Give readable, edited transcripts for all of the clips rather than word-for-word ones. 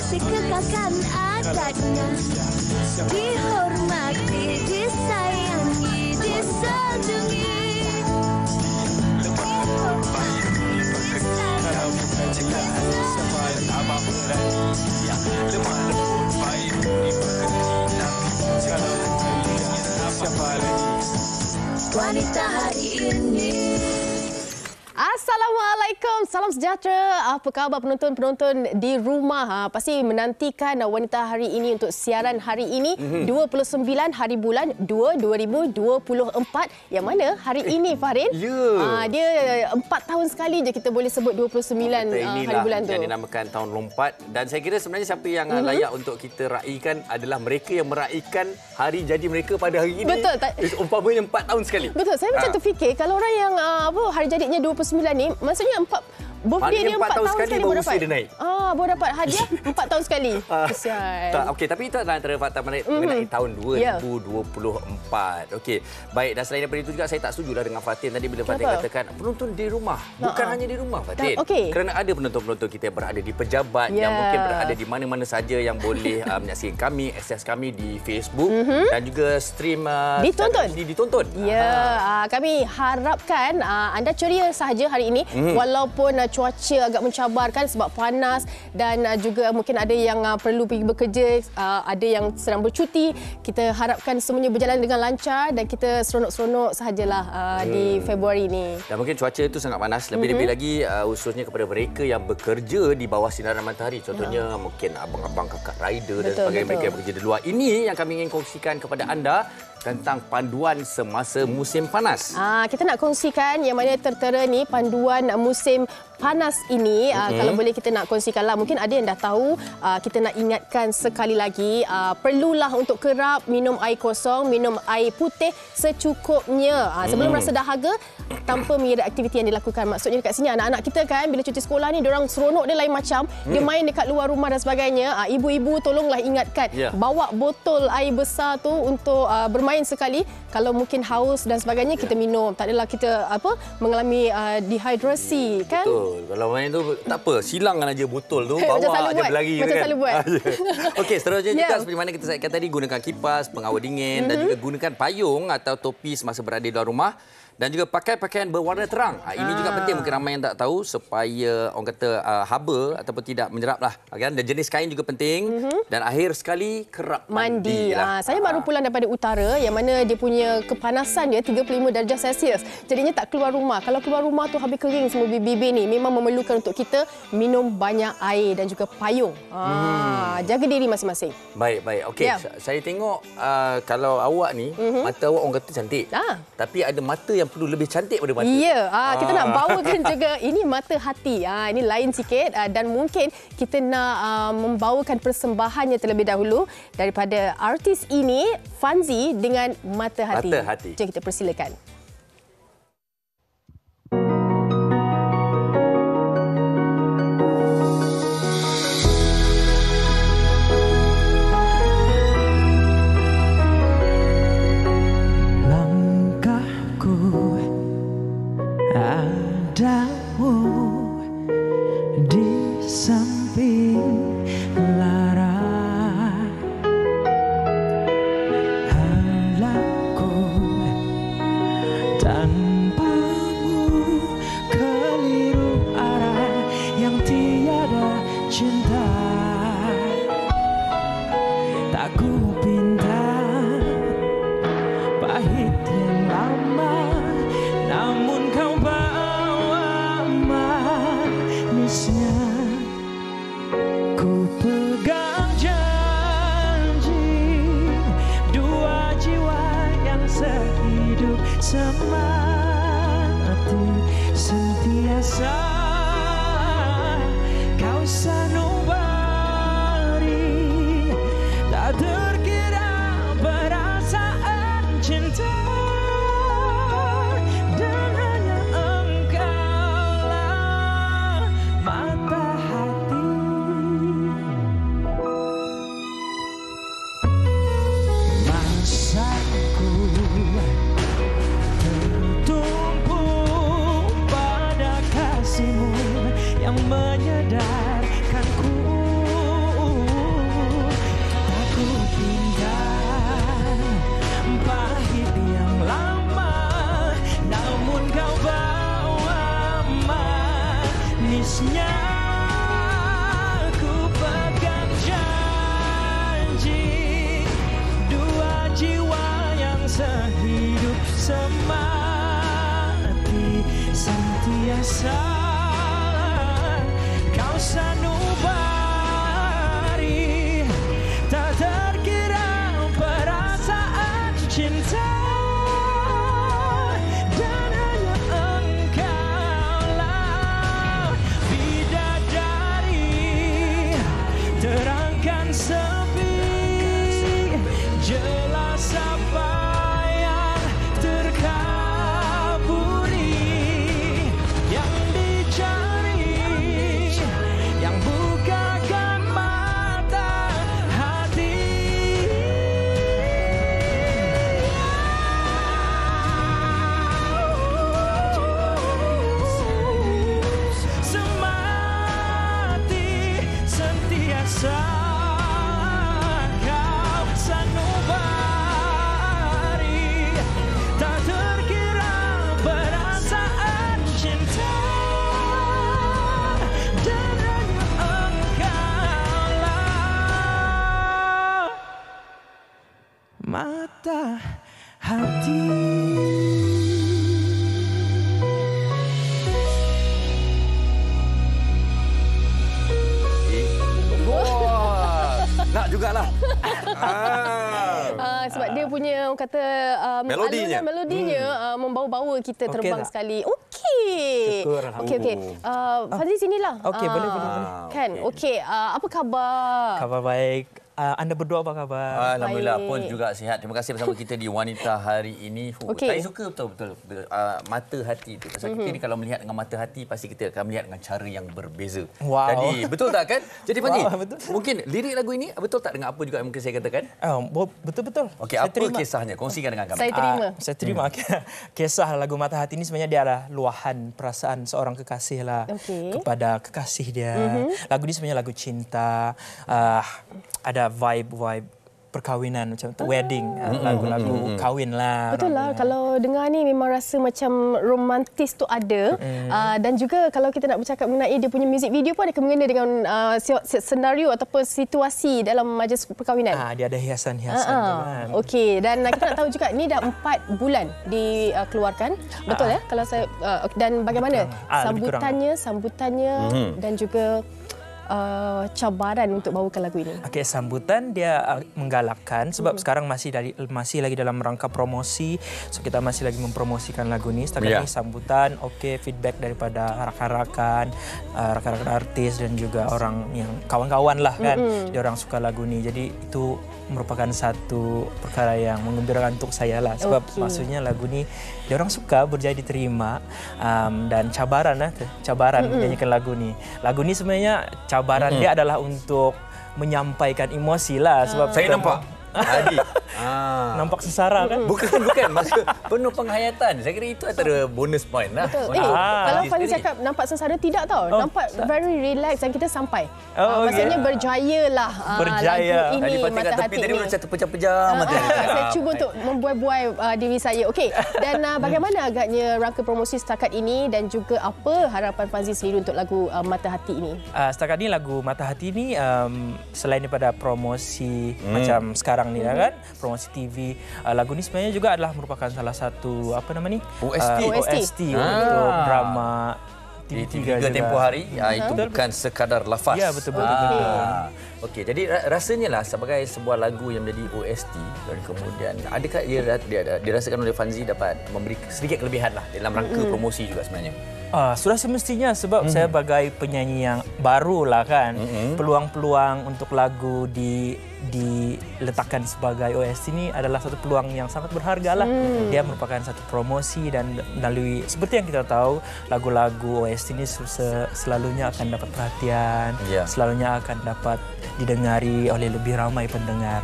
dikekalkan adatnya, dihormati, disayangi, disanjungi. Wanita hari ini. Assalamualaikum, salam sejahtera. Apa khabar penonton-penonton di rumah? Pasti menantikan Wanita hari ini untuk siaran hari ini 29 hari bulan 2 2024. Yang mana hari ini Farin? Dia 4 tahun sekali je kita boleh sebut 29 hari bulan tu. Yang dinamakan tahun lompat, dan saya kira sebenarnya siapa yang layak untuk kita raikan adalah mereka yang meraikan hari jadi mereka pada hari ini. Betul. Umpamanya 4 tahun sekali. Betul. Saya macam terfikir kalau orang yang hari jadinya 29 ni, maksudnya birthday dia 4 tahun sekali baru dapat. Dia naik. Baru dapat hadiah 4 tahun sekali. Kesian. Okey, tapi itu adalah antara fakta mengenai tahun 2024. Okey, baik, dan selain daripada itu juga saya tak setujulah dengan Fatin tadi bila Fatin katakan penonton di rumah. Bukan hanya di rumah, Fatin. Kerana ada penonton-penonton kita yang berada di pejabat, yang mungkin berada di mana-mana saja yang boleh menyaksikan kami, akses kami di Facebook dan juga stream ditonton. Kami harapkan anda ceria sahaja hari ini walaupun cuaca agak mencabarkan sebab panas dan juga mungkin ada yang perlu pergi bekerja, ada yang sedang bercuti. Kita harapkan semuanya berjalan dengan lancar dan kita seronok-seronok sahajalah di Februari ini. Dan mungkin cuaca itu sangat panas, lebih-lebih lagi khususnya kepada mereka yang bekerja di bawah sinaran matahari. Contohnya mungkin abang-abang, kakak rider dan sebagainya, mereka yang bekerja di luar. Ini yang kami ingin kongsikan kepada anda tentang panduan semasa musim panas. Kita nak kongsikan yang mana tertera ni panduan musim panas ini. Kalau boleh kita nak kongsikanlah. Mungkin ada yang dah tahu, kita nak ingatkan sekali lagi, perlulah untuk kerap minum air kosong, minum air putih secukupnya. Sebelum rasa dahaga tanpa mengira aktiviti yang dilakukan. Maksudnya dekat sini anak-anak kita kan bila cuti sekolah ni diorang seronok dia lain macam. Dia main dekat luar rumah dan sebagainya. Ibu-ibu tolonglah ingatkan, bawa botol air besar tu untuk bermain sekali. Kalau mungkin haus dan sebagainya kita minum. Tak adalah kita mengalami dehidrasi kan? Betul. Kalau main tu tak apa, silangkan aja botol tu, bawa aja berlari macam kan. Selalu buat. Okey, seterusnya juga seperti mana kita sampaikan tadi, gunakan kipas, pengawal dingin dan juga gunakan payung atau topi semasa berada di luar rumah. Dan juga pakai pakaian berwarna terang. Ini juga penting, mungkin ramai yang tak tahu, supaya orang kata haba ataupun tidak menyerap lah. Dan jenis kain juga penting. Dan akhir sekali kerap mandi. Saya baru pulang daripada utara yang mana dia punya kepanasan dia 35 darjah Celsius. Jadinya tak keluar rumah. Kalau keluar rumah tu habis kering semua bibir ni. Memang memerlukan untuk kita minum banyak air dan juga payung. Jaga diri masing-masing. Baik. Okey, saya tengok kalau awak ni, mata awak orang kata cantik. Tapi ada mata yang perlu lebih cantik pada mata. Kita nak bawakan juga ini mata hati. Ini lain sikit dan mungkin kita nak membawakan persembahannya terlebih dahulu daripada artis ini, Fanzi dengan Mata Hati. Jom kita persilakan. manisnya ku pegang janji, dua jiwa yang sehidup semati sentiasa kau sanubari, tak terkira perasaan cinta. Terangkan sepi, jelas apa yang terkaburi, yang dicari, yang bukakan mata hati. Semati sentiasa kau sanubari, tak terkira perasaan cinta, dan hanya engkaulah mata hati. Nak jugalah. Sebab dia punya orang kata melodinya membawa-bawa kita terbang tak? sekali. Okey. Syukur, Okey. Fazli sinilah. Okey, boleh. Kan. Okey. Apa khabar? Khabar baik. Anda berdua apa khabar? Alhamdulillah Baik. pun juga sihat. Terima kasih bersama kita di Wanita Hari ini. Okey. Saya suka betul-betul mata hati itu. Pasal kita ni kalau melihat dengan mata hati, pasti kita akan melihat dengan cara yang berbeza. Wow. Jadi, betul tak kan? Jadi Fandi, Betul. mungkin lirik lagu ini betul tak dengan apa juga yang mungkin saya katakan? Betul-betul. Okey, apa kisahnya? Kongsikan dengan kami. Saya terima. Saya terima. Kisah lagu Mata Hati ini sebenarnya dia adalah luahan perasaan seorang kekasih lah kepada kekasih dia. Lagu ini sebenarnya lagu cinta. Ada vibe perkahwinan macam tu, wedding, lagu-lagu kahwin lah. Betul lah, kalau dengar ni memang rasa macam romantis tu ada. Dan juga kalau kita nak bercakap mengenai dia punya music video pun ada kemengena dengan senario ataupun situasi dalam majlis perkahwinan. Dia ada hiasan-hiasan tu kan. Okey, dan kita nak tahu juga ni dah 4 bulan dikeluarkan. Betul ya? Kalau saya dan bagaimana sambutannya dan juga cabaran untuk bawakan lagu ini? Okey, sambutan dia menggalakkan sebab sekarang masih lagi dalam rangka promosi. So kita masih lagi mempromosikan lagu ni. Setakat ini sambutan, feedback daripada rakan-rakan artis dan juga orang yang kawan-kawan lah kan. Dia orang suka lagu ni. Jadi itu merupakan satu perkara yang menggembirakan untuk saya lah. Sebab maksudnya lagu ni dia orang suka, berjaya diterima, dan cabaran menyanyikan lagu ni. Lagu ni sebenarnya cabaran dia adalah untuk menyampaikan emosi lah. Sebab Saya nampak Adi. Nampak sesara kan? Bukan. Maksud penuh penghayatan. Saya kira itu antara bonus point lah. Betul. Kalau Fandi cakap nampak sengsara, tidak tau. Nampak very relax dan kita sampai. Maksudnya berjaya lah lagu ini, Mata Hati tadi ni. macam terpejam-pejam mata. Saya cuba untuk membuai-buai diri saya. Okey. Dan bagaimana agaknya rangka promosi setakat ini dan juga apa harapan Fazli sendiri untuk lagu Mata Hati ini? Setakat ini lagu Mata Hati ini selain daripada promosi macam sekarang ni kan, promosi TV, lagu ni sebenarnya juga adalah merupakan salah satu OST untuk drama TV3 Tempoh Hari. Itu bukan sekadar lafaz. Ya, betul. Okey, jadi rasanya lah sebagai sebuah lagu yang menjadi OST dan kemudian adakah dirasakan oleh Fazli dapat memberi sedikit kelebihan lah dalam rangka promosi juga sebenarnya? Sudah semestinya sebab saya sebagai penyanyi yang baru lah kan. Peluang-peluang untuk lagu diletakkan sebagai OST ini adalah satu peluang yang sangat berharga lah. Dia merupakan satu promosi dan melalui, seperti yang kita tahu, lagu-lagu OST ini selalunya akan dapat perhatian, selalunya akan dapat didengari oleh lebih ramai pendengar.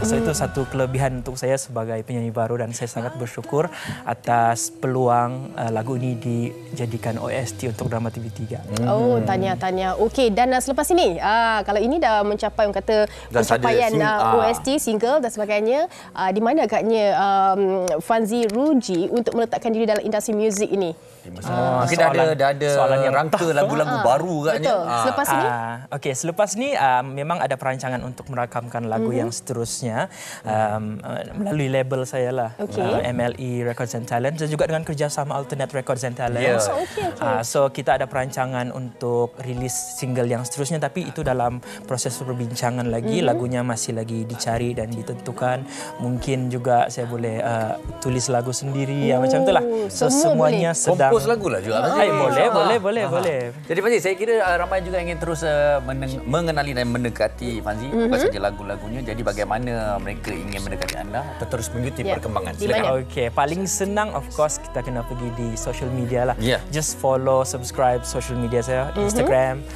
So itu satu kelebihan untuk saya sebagai penyanyi baru dan saya sangat bersyukur atas peluang lagu ini dijadikan OST untuk drama TV3. Tahniah. Okey, dan selepas ini, kalau ini dah mencapai orang kata pencapaian penyampaian OST, single dan sebagainya. Di mana agaknya Fanzi Ruji untuk meletakkan diri dalam industri muzik ini? Mungkin dah ada rangka lagu-lagu baru agaknya. Betul. Selepas ini? Okey, selepas ni memang ada perancangan untuk merakamkan lagu yang seterusnya melalui label saya lah, MLE Records and Talent, dan juga dengan kerjasama Alternate Records and Talent. So kita ada perancangan untuk rilis single yang seterusnya, tapi itu dalam proses perbincangan lagi. Lagunya masih lagi dicari dan ditentukan. Mungkin juga saya boleh tulis lagu sendiri, macam itulah. So semuanya sedang kompos lagu lah juga. Boleh. Jadi Fanzi, saya kira ramai juga ingin terus mengenali dan mendekati Fanzi, bukan saja lagu-lagunya. Jadi bagaimana mereka ingin mendekati anda atau terus mengikuti perkembangan? Silakan. Okey, paling senang of course kita kena pergi di social media lah. Just follow, subscribe social media saya, Instagram,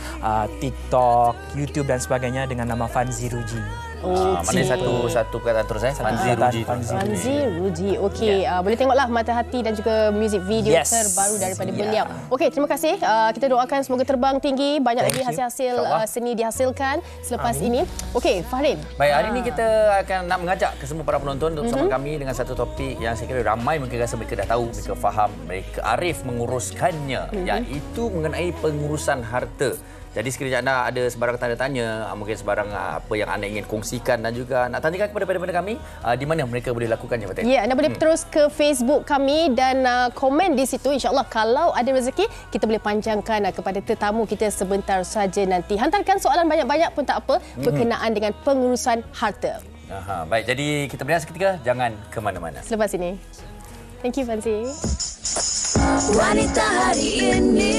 TikTok, YouTube dan sebagainya dengan nama Fanzi Ruji. Mana satu perkataan terus Fanzi Ruji. Fanzi Ruji. Okey, boleh tengoklah Mata Hati dan juga music video terbaru daripada beliau. Okey, terima kasih. Kita doakan semoga terbang tinggi, banyak lagi hasil-hasil seni dihasilkan selepas ini. Okey, Fahrin. Baik, hari ini kita akan nak mengajak ke semua para penonton untuk bersama kami dengan satu topik yang saya kira ramai mungkin rasa mereka dah tahu, mereka faham, mereka arif menguruskannya, iaitu mengenai pengurusan harta. Jadi sekiranya anda ada sebarang tanda tanya, mungkin sebarang apa yang anda ingin kongsikan dan juga nak tanyakan kepada pendengar kami, di mana mereka boleh lakukannya, Fatin? Ya, anda boleh terus ke Facebook kami dan komen di situ. InsyaAllah kalau ada rezeki, kita boleh panjangkan kepada tetamu kita sebentar saja nanti. Hantarkan soalan banyak-banyak pun tak apa, berkenaan dengan pengurusan harta. Baik, jadi kita berehat seketika, jangan ke mana-mana. Selepas ini. Thank you, Fanzi. Wanita hari ini.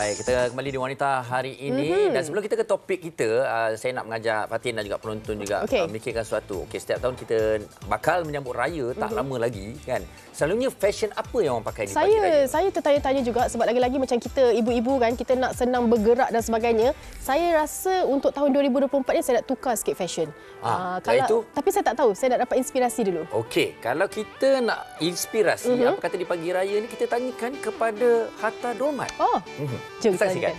Baik, kita kembali di Wanita hari ini. Dan sebelum kita ke topik kita, saya nak mengajak Fatin dan juga penonton juga memikirkan sesuatu. Okey, setiap tahun kita bakal menyambut raya, tak lama lagi kan. Selalunya fashion apa yang orang pakai di pagi raya? Saya tertanya-tanya juga sebab lagi-lagi macam kita ibu-ibu kan, kita nak senang bergerak dan sebagainya. Saya rasa untuk tahun 2024 ni saya nak tukar sikit fashion. Tapi saya tak tahu, saya nak dapat inspirasi dulu. Okey, kalau kita nak inspirasi, apa kata di pagi raya ni, kita tanyakan kepada Hatta Dolmat. Jom saksikan.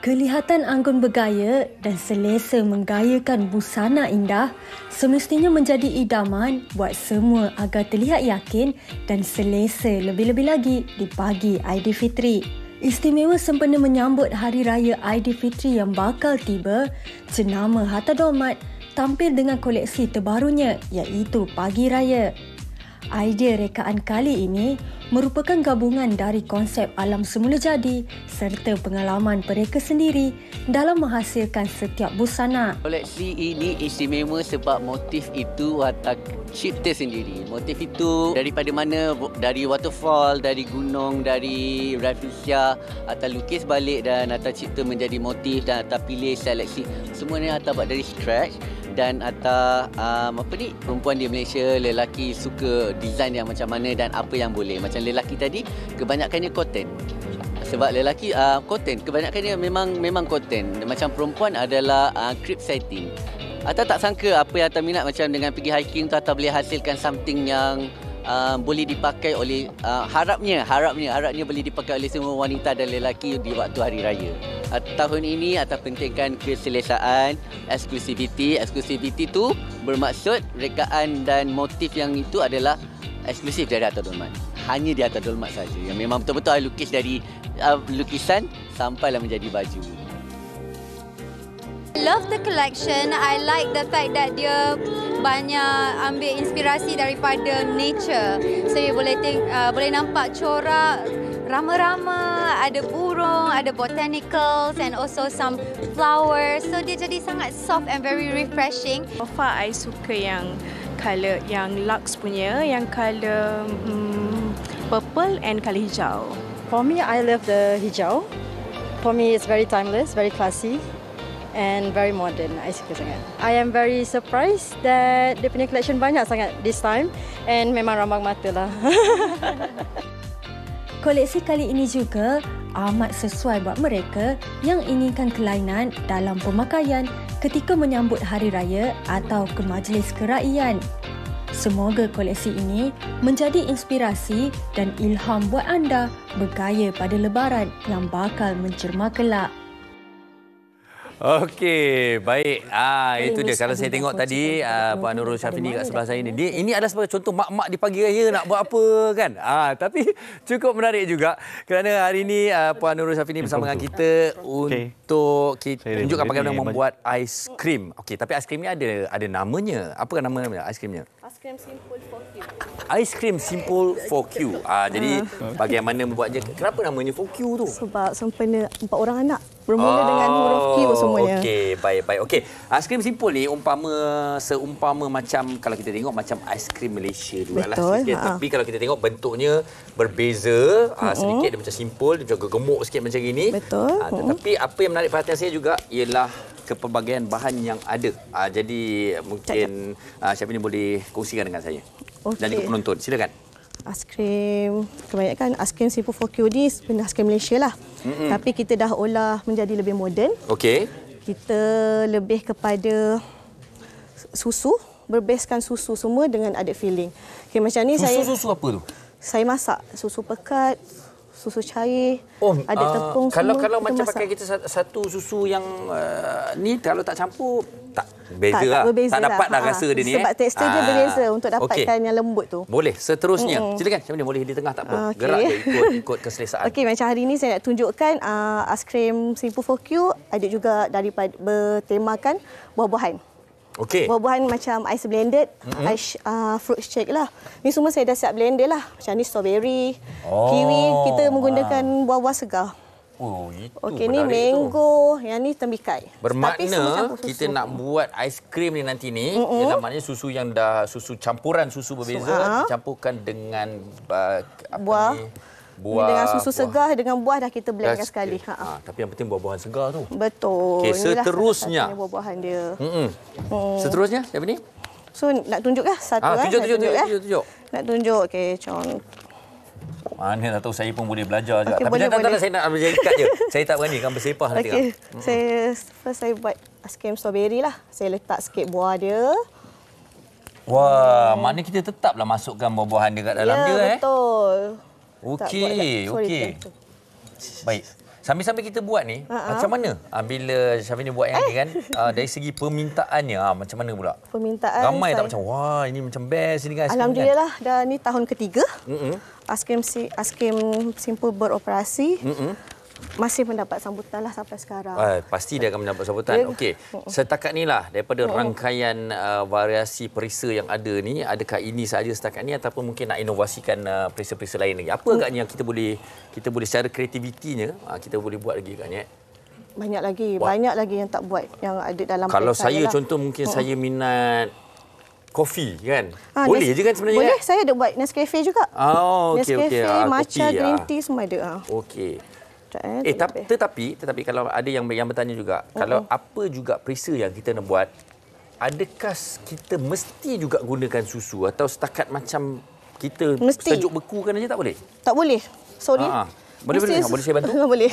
Kelihatan anggun bergaya dan selesa menggayakan busana indah semestinya menjadi idaman buat semua agar terlihat yakin dan selesa lebih-lebih lagi di pagi Aidilfitri. Istimewa sempena menyambut Hari Raya Aidilfitri yang bakal tiba, jenama Hatta Dolmat tampil dengan koleksi terbarunya iaitu Pagi Raya. Idea rekaan kali ini merupakan gabungan dari konsep alam semula jadi serta pengalaman mereka sendiri dalam menghasilkan setiap busana. Koleksi ini istimewa sebab motif itu watak cipta sendiri. Motif itu daripada mana? Dari waterfall, dari gunung, dari Rafflesia. Atta lukis balik dan Atta cipta menjadi motif dan Atta pilih seleksi. Semuanya Atta buat dari scratch. Dan Atta perempuan di Malaysia, lelaki suka design yang macam mana dan apa yang boleh. Macam lelaki tadi kebanyakannya cotton. Sebab lelaki cotton kebanyakannya memang cotton. Macam perempuan adalah crepe satin. Atta tak sangka apa yang Atta minat, macam dengan pergi hiking tu Atta boleh hasilkan something yang boleh dipakai oleh harapnya boleh dipakai oleh semua wanita dan lelaki di waktu hari raya. Tahun ini Atta pentingkan keselesaan, eksklusiviti. Eksklusiviti tu bermaksud rekaan dan motif yang itu adalah eksklusif dari Hatta Dolmat. Hanya di Hatta Dolmat saja. Yang memang betul-betul lukis dari lukisan sampailah menjadi baju. Love the collection. I like the fact that dia banyak ambil inspirasi daripada nature. So you boleh nampak corak rama-rama, ada burung, ada botanicals and also some flowers. So dia jadi sangat soft and very refreshing. So far I suka yang colour yang luxe punya, yang colour purple and colour hijau. For me, I love the hijau. For me, it's very timeless, very classy and very modern. I suka sangat. I am very surprised that dia punya collection banyak sangat this time and memang rambang mata lah. Koleksi kali ini juga amat sesuai buat mereka yang inginkan kelainan dalam pemakaian ketika menyambut hari raya atau ke majlis keraian. Semoga koleksi ini menjadi inspirasi dan ilham buat anda bergaya pada Lebaran yang bakal mencerma kelak. Okey, baik. Itu dia. Kalau saya tengok tadi Puan Nurul Syafini kat sebelah saya ni, ini adalah sebagai contoh mak-mak di pagi raya nak buat apa kan. Tapi cukup menarik juga kerana hari ini Puan Nurul Syafini bersama dengan kita untuk kita tunjukkan bagaimana membuat aiskrim. Okey, tapi aiskrim ni ada namanya. Apa namanya aiskrimnya? Aiskrim simple for Q. Aiskrim simple for Q. Jadi bagaimana membuatnya? Kenapa namanya for Q tu? Sebab sempena 4 orang anak. Bermula dengan huruf Q semuanya. Okey, baik. Okey, aiskrim simple ni seumpama macam kalau kita tengok macam aiskrim Malaysia juga lah sikit. Tapi kalau kita tengok bentuknya berbeza, sedikit dia macam simple, dia juga gemuk sikit macam ini. Betul. Tetapi apa yang menarik perhatian saya juga ialah kepelbagaian bahan yang ada. Jadi mungkin Syafini boleh kongsikan dengan saya. Dan juga penonton. Silakan. Aiskrim, kebanyakan aiskrim simple for Q ni sebenarnya aiskrim Malaysia lah. Tapi kita dah olah menjadi lebih moden. Okey. Kita lebih kepada susu, berbaskan susu semua dengan added filling. Okay, macam ni susu apa tu? Saya masak susu pekat, susu cair, ada tepung kalau semua. Kalau macam pakai kita satu susu yang ni kalau tak campur tak beza tak lah. Berbeza tak dapat dah rasa dia ni. Sebab tekstur dia berbeza untuk dapatkan yang lembut tu. Boleh. Seterusnya. Silakan. Macam mana boleh di tengah tak apa. Gerak je ikut keselesaan. Okey, macam hari ni saya nak tunjukkan aiskrim simple for Q ada juga daripada bertemakan buah-buahan. Okey. Buah-buahan macam ice blended, fruit shake lah. Ni semua saya dah siap blender lah. Macam ni strawberry, kiwi, kita menggunakan buah-buah segar. Itu okey, ni mango, yang ni tembikai. Bermakna kita nak buat aiskrim ni nanti ni, ialah maknanya susu yang dah campuran susu berbeza dicampurkan dengan buah. Dengan susu segar dengan buah dah kita blendkan sekali. Tapi yang penting buah-buahan segar tu. Betul. Okey, seterusnya buah-buahan dia. Seterusnya siapa ni? So nak tunjuk kah satu tunjuk. Nak tunjuk. Okey, contoh. Mana tak tahu, saya pun boleh belajar juga. Tapi jangan saya nak belajar ikat je. Saya tak berani kan bersepah nanti. Okey. Saya buat aiskrim strawberry lah. Saya letak sikit buah dia. Wah, maknanya kita tetaplah masukkan buah-buahan dia kat dalam dia. Ya, betul. Okey. Baik. Sambil-sambil kita buat ni, macam mana bila Syafini buat yang ni kan, dari segi permintaannya, macam mana pula? Permintaan ramai tak macam, wah ini macam best ini kan? Alhamdulillah, dah ni tahun ketiga. Aiskrim simple beroperasi. Masih mendapat sambutan lah sampai sekarang. Pasti dia akan mendapat sambutan. Okey. Setakat ni lah, daripada rangkaian variasi perisa yang ada ni, adakah ini sahaja setakat ni ataupun mungkin nak inovasikan perisa-perisa lain lagi? Apa agaknya yang kita boleh secara kreativitinya kita boleh buat lagi agaknya? Banyak lagi yang tak buat, yang ada dalam kalau saya lah. Contoh mungkin saya minat kopi kan? Boleh je kan sebenarnya? Boleh, saya ada buat Nescafe juga. Nescafe, matcha, green tea semua ada. Okey. Tetapi kalau ada yang bertanya juga, kalau apa juga perisa yang kita nak buat, adakah kita mesti juga gunakan susu atau setakat macam kita sejuk bekukan aja tak boleh? Tak boleh. Sorry. Boleh saya bantu? Boleh.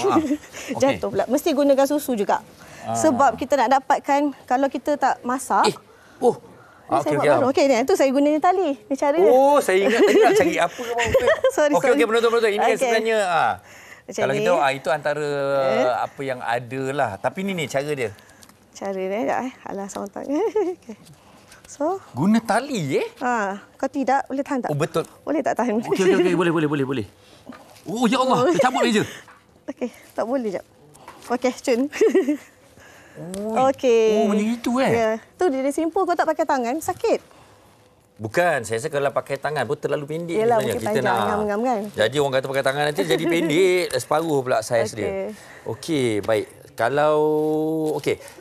Jatuh pula. Mesti gunakan susu juga. Sebab kita nak dapatkan kalau kita tak masak. Okey, tu saya guna tali. Ni cara dia. Saya ingat tadi nak cari apa sorry. Okey, penonton. Ini kan sebenarnya kalau kita itu antara apa yang ada lah. Tapi ni cara dia. Cara dia alah sontak. Okey. So, guna tali kau tidak boleh tahan tak? Betul. Boleh tak tahan? Okey, boleh. Ya Allah, tercabut je. Okey, tak boleh jap. Okey, cun. Okey. Macam itu Ya. Tu dia simple, kau tak pakai tangan sakit. Bukan, saya rasa kalau pakai tangan pun terlalu pendek. Yelah, kita nak ngam kan. Jadi orang kata pakai tangan nanti jadi pendek, separuh pula saiz dia. Okey, baik.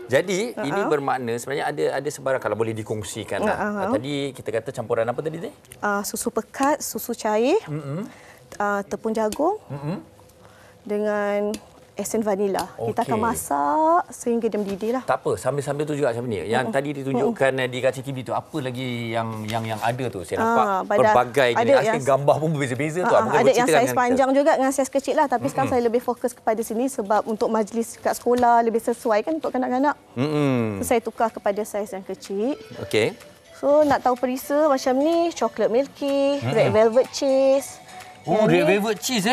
Jadi ini bermakna sebenarnya ada sebarang kalau boleh dikongsikan lah. Tadi kita kata campuran apa tadi? Susu pekat, susu cair, tepung jagung dengan esen vanila. Kita akan masak sehingga dia mendidih lah. Tak apa, sambil-sambil tu juga macam ni. Yang tadi ditunjukkan di kaca TV tu, apa lagi yang ada tu? Saya nampak pelbagai jenis gambar pun berbeza-beza tu. Ada yang saiz panjang juga dengan saiz kecil lah. Tapi sekarang saya lebih fokus kepada sini sebab untuk majlis kat sekolah lebih sesuai kan untuk kanak-kanak. So, saya tukar kepada saiz yang kecil. Okey. So So nak tahu perisa macam ni, coklat milky, red velvet cheese. Red velvet cheese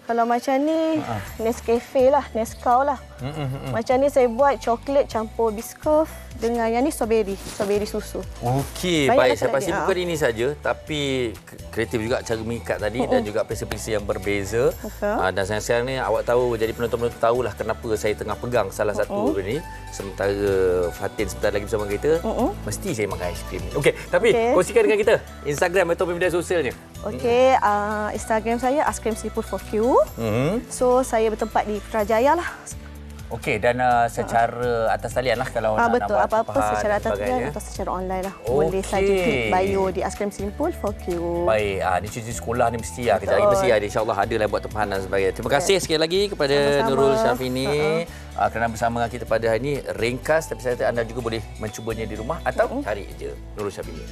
Kalau macam ni, Nescafe lah, Nescau lah. Macam ni saya buat coklat campur biskuf dengan yang ni strawberry susu. Okey, baik. Saya pasti bukan ini saja, tapi kreatif juga cara mengikat tadi dan juga perisa-perisa yang berbeza. Dan sekarang ni awak tahu, jadi penonton-penonton tahulah kenapa saya tengah pegang salah satu ni. Sementara Fatin sebentar lagi bersama kita, mesti saya makan aiskrim. Okey, tapi kongsikan dengan kita Instagram atau media sosialnya. Okey, Instagram saya Aiskrim Seafood for Q. So saya bertempat di Putrajaya lah. Okey, dan secara atas talian lah kalau nak betul, buat apa-apa secara atas talian atau secara online lah. Boleh saja klik bio di Aiskrim Seafood for Q. Baik, ni cuti sekolah ni mesti kejap lagi mesti ada, insya-Allah ada lah buat tempahan dan sebagainya. Terima kasih sekali lagi kepada Nurul Syafini kerana bersama dengan kita pada hari ini. Ringkas, tapi saya kata anda juga boleh mencubanya di rumah atau cari je Nurul Syafini.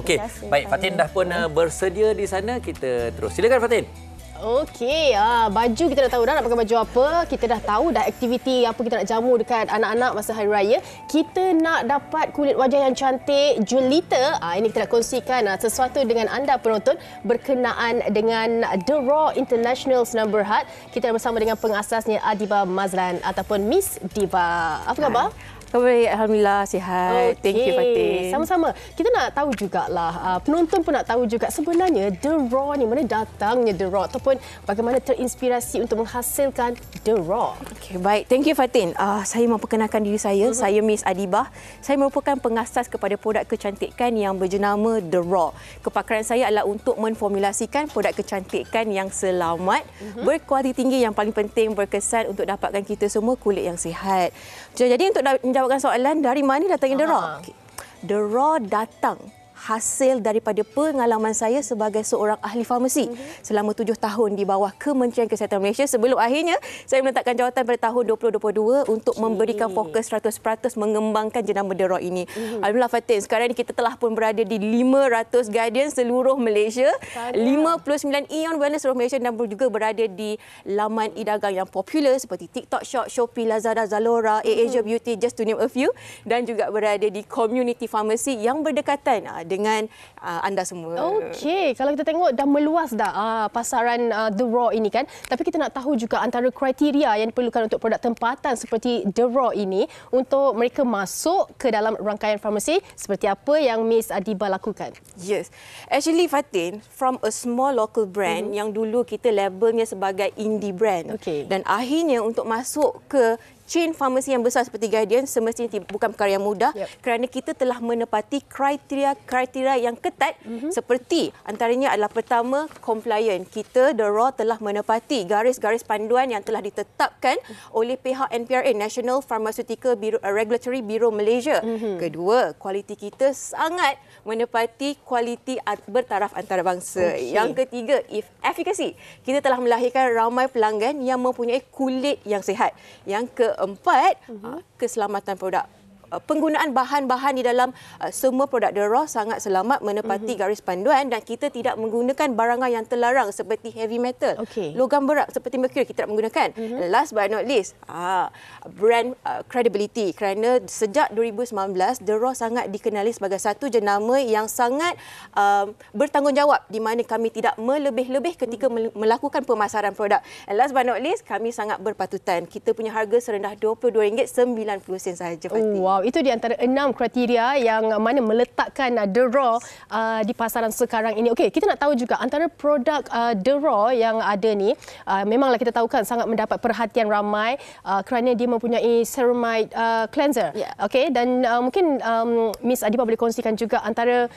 Okey, baik, Fatin dah pun bersedia di sana. Kita terus. Silakan Fatin. Okey, baju kita dah tahu dah nak pakai baju apa. Kita dah tahu dah aktiviti apa kita nak jamu dekat anak-anak masa Hari Raya. Kita nak dapat kulit wajah yang cantik, jelita. Ini kita nak kongsikan sesuatu dengan anda penonton berkenaan dengan The Raw International Senam Berhad. Kita bersama dengan pengasasnya Adiba Mazlan ataupun Miss Diva. Apa khabar? Baik, alhamdulillah sihat. Okay. Thank you Fatin. Sama-sama. Kita nak tahu jugalah, penonton pun nak tahu juga sebenarnya The Raw ni, mana datangnya The Raw ataupun bagaimana terinspirasi untuk menghasilkan The Raw. Okay, baik. Thank you Fatin. Saya mahu perkenalkan diri saya. Saya Miss Adibah. Saya merupakan pengasas kepada produk kecantikan yang berjenama The Raw. Kepakaran saya adalah untuk memformulasikan produk kecantikan yang selamat, berkualiti tinggi, yang paling penting berkesan untuk dapatkan kita semua kulit yang sihat. Jadi untuk menjawabkan soalan, dari mana datangnya The Raw? The Raw datang hasil daripada pengalaman saya sebagai seorang ahli farmasi selama 7 tahun di bawah Kementerian Kesihatan Malaysia sebelum akhirnya saya meletakkan jawatan pada tahun 2022 untuk memberikan fokus 100% mengembangkan jenama The Raw ini. Alhamdulillah Fatin, sekarang ini kita telah pun berada di 500 Guardian seluruh Malaysia, 59 Ion Wellness seluruh Malaysia dan juga berada di laman e-dagang yang popular seperti TikTok Shop, Shopee, Lazada, Zalora, Asia Beauty, just to name a few, dan juga berada di community pharmacy yang berdekatan dengan anda semua. Okey, kalau kita tengok dah meluas dah pasaran The Raw ini kan. Tapi kita nak tahu juga antara kriteria yang diperlukan untuk produk tempatan seperti The Raw ini untuk mereka masuk ke dalam rangkaian farmasi, seperti apa yang Miss Adiba lakukan? Yes. Actually Fatin, from a small local brand yang dulu kita labelnya sebagai indie brand. Dan akhirnya untuk masuk ke chain farmasi yang besar seperti Guardian semestinya bukan perkara yang mudah kerana kita telah menepati kriteria yang ketat seperti antaranya adalah pertama, compliant. Kita The Raw telah menepati garis-garis panduan yang telah ditetapkan oleh pihak NPRA, National Pharmaceutical Regulatory Bureau Malaysia. Kedua, kualiti kita sangat menepati kualiti bertaraf antarabangsa. Yang ketiga, efficacy. Kita telah melahirkan ramai pelanggan yang mempunyai kulit yang sihat. Yang keempat, keselamatan produk. Penggunaan bahan-bahan di dalam semua produk The Raw sangat selamat, menepati garis panduan dan kita tidak menggunakan barangan yang terlarang seperti heavy metal, logam berat seperti mercury kita tak menggunakan. Last but not least, brand credibility, kerana sejak 2019 The Raw sangat dikenali sebagai satu jenama yang sangat bertanggungjawab di mana kami tidak melebih-lebih ketika melakukan pemasaran produk. And last but not least, kami sangat berpatutan. Kita punya harga serendah RM22.90 sahaja. Wow, itu di antara 6 kriteria yang mana meletakkan The Raw di pasaran sekarang ini. Okey, kita nak tahu juga antara produk The Raw yang ada ni, memanglah kita tahu kan sangat mendapat perhatian ramai kerana dia mempunyai ceramide cleanser. Okey, dan mungkin Miss Adiba boleh kongsikan juga antara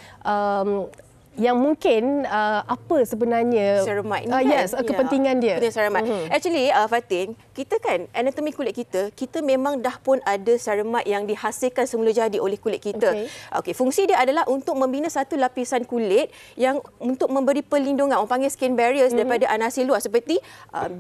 yang mungkin apa sebenarnya ceramide ni kepentingan dia. Ceramide. Actually Fatin, kita kan anatomi kulit kita memang dah pun ada ceramide yang dihasilkan semula jadi oleh kulit kita. Okey, fungsi dia adalah untuk membina satu lapisan kulit yang untuk memberi perlindungan, orang panggil skin barriers daripada anasi luar seperti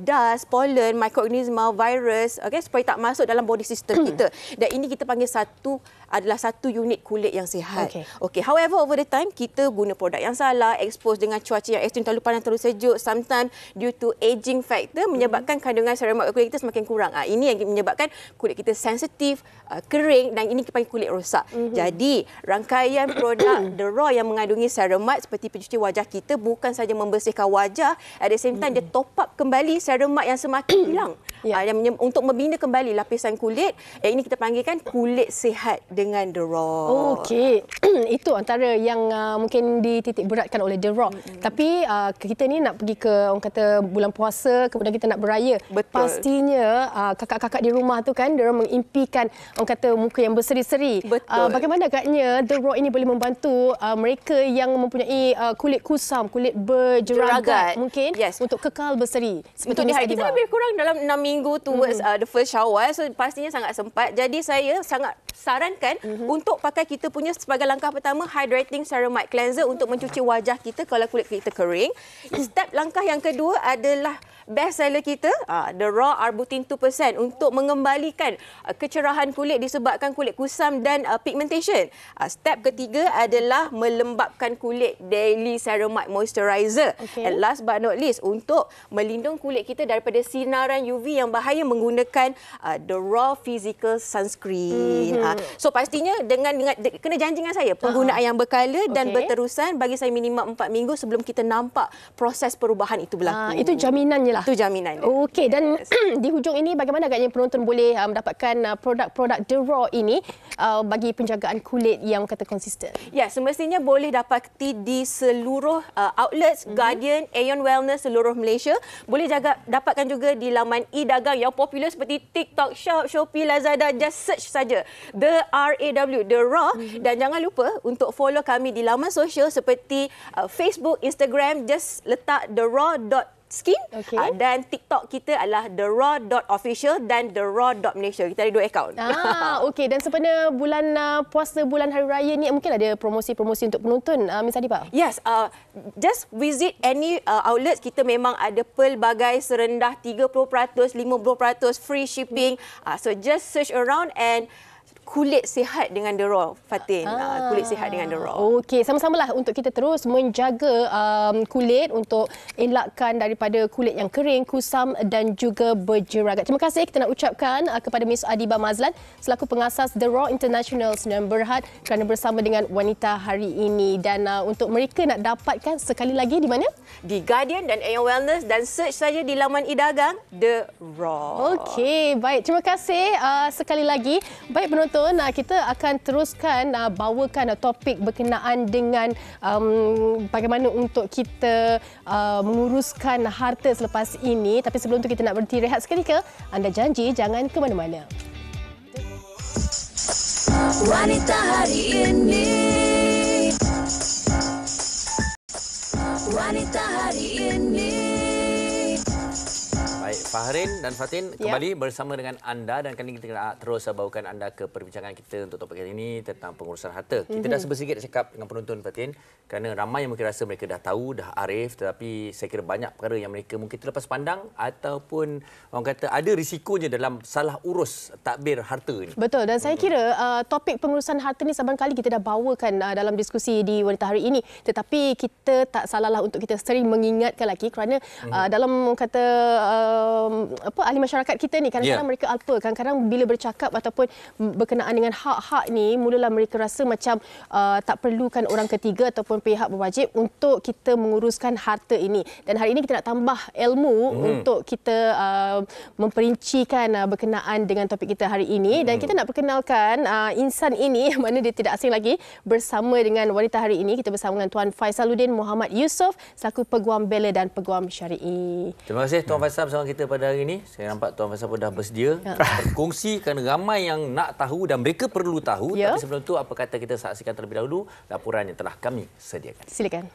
dust, pollen, mikroorganisma, virus, supaya tak masuk dalam body system kita. Dan ini kita panggil satu adalah satu unit kulit yang sihat. Okay. However, over the time, kita guna produk yang salah, expose dengan cuaca yang ekstrim, terlalu panas, terlalu sejuk, sometimes due to aging factor menyebabkan kandungan ceramide kulit kita semakin kurang. Ini yang menyebabkan kulit kita sensitif, kering dan ini panggil kulit rosak. Jadi, rangkaian produk The Raw yang mengandungi ceramide seperti pencuci wajah kita bukan saja membersihkan wajah, at the same time dia top up kembali ceramide yang semakin hilang. Untuk membina kembali lapisan kulit, yang ini kita panggilkan kulit sihat dengan The Raw. Okey. Itu antara yang mungkin dititik beratkan oleh The Raw. Tapi kita ni nak pergi ke orang kata bulan puasa, kemudian kita nak beraya. Betul. Pastinya kakak-kakak di rumah tu kan, diorang mengimpikan orang kata muka yang berseri-seri. Betul. Bagaimana agaknya The Raw ini boleh membantu mereka yang mempunyai kulit kusam, kulit berjeragat mungkin untuk kekal berseri. Untuk di hari kita lebih kurang dalam 6 minggu towards the first Syawal, so pastinya sangat sempat. Jadi saya sangat sarankan untuk pakai kita punya sebagai langkah pertama hydrating ceramide cleanser untuk mencuci wajah kita kalau kulit kita kering. Step langkah yang kedua adalah best seller kita, The Raw Arbutin 2% untuk mengembalikan kecerahan kulit disebabkan kulit kusam dan pigmentation. Step ketiga adalah melembapkan kulit, Daily Ceramide Moisturizer. And last but not least, untuk melindung kulit kita daripada sinaran UV yang bahaya menggunakan The Raw Physical Sunscreen. So pastinya dengan kena janji dengan saya penggunaan yang berkala dan berterusan bagi saya minimum 4 minggu sebelum kita nampak proses perubahan itu berlaku. Itu jaminannya lah. Itu jaminannya. Okey, dan di hujung ini bagaimana agaknya penonton boleh mendapatkan produk-produk The Raw ini bagi penjagaan kulit yang kata konsisten? Ya, semestinya boleh dapati di seluruh outlets Guardian, Aeon Wellness seluruh Malaysia. Boleh dapatkan juga di laman e-dagang yang popular seperti TikTok Shop, Shopee, Lazada. Just search saja The RAW, The Raw. Dan jangan lupa untuk follow kami di laman sosial seperti Facebook, Instagram. Just letak theraw.skin dan TikTok kita adalah theraw.official dan theraw.malaysia. Kita ada 2 akaun. Okey, dan sempena bulan puasa, bulan hari raya ni mungkin ada promosi-promosi untuk penonton, Miss Adiba? Yes, just visit any outlets. Kita memang ada pelbagai serendah 30%, 50% free shipping. So just search around and kulit sihat dengan The Raw, Fatin. Kulit sihat dengan The Raw. Okey, sama-samalah untuk kita terus menjaga kulit untuk elakkan daripada kulit yang kering, kusam dan juga berjeragat. Terima kasih kita nak ucapkan kepada Miss Adiba Mazlan selaku pengasas The Raw International Sdn Bhd kerana bersama dengan wanita hari ini. Dan untuk mereka nak dapatkan sekali lagi di mana? Di Guardian dan Aeon Wellness dan search saja di laman e-dagang The Raw. Okey, baik. Terima kasih sekali lagi. Baik penonton, kita akan teruskan bawakan topik berkenaan dengan bagaimana untuk kita menguruskan harta selepas ini. Tapi sebelum itu kita nak berhenti rehat seketika. Anda janji jangan ke mana-mana. Wanita hari ini. Wanita hari ini. Baik, Fahrin dan Fatin kembali bersama dengan anda dan kali ini kita nak terus bawakan anda ke perbincangan kita untuk topik kali ini tentang pengurusan harta. Kita dah sebersikit cakap dengan penonton, Fatin, kerana ramai yang mungkin rasa mereka dah tahu, dah arif, tetapi saya kira banyak perkara yang mereka mungkin terlepas pandang ataupun orang kata ada risikonya dalam salah urus takbir harta ini. Betul, dan saya kira topik pengurusan harta ni saban kali kita dah bawakan dalam diskusi di Wanita Hari ini, tetapi kita tak salahlah untuk kita sering mengingatkan lagi kerana dalam kata ahli masyarakat kita ni kadang-kadang mereka alpa. Kadang-kadang bila bercakap ataupun berkenaan dengan hak-hak ni, mulalah mereka rasa macam tak perlukan orang ketiga ataupun pihak berwajib untuk kita menguruskan harta ini. Dan hari ini kita nak tambah ilmu untuk kita memperincikan berkenaan dengan topik kita hari ini. Dan kita nak perkenalkan insan ini, mana dia tidak asing lagi bersama dengan wanita hari ini. Kita bersama dengan Tuan Faisaluddin Muhammad Yusof selaku Peguam Bela dan Peguam Syari'i. Terima kasih Tuan Faisal bersama kita pada hari ini. Saya nampak Tuan Faisal pun dah bersedia berkongsi kerana ramai yang nak tahu dan mereka perlu tahu. Tapi sebelum itu, apa kata kita saksikan terlebih dahulu laporan yang telah kami sediakan. Silakan.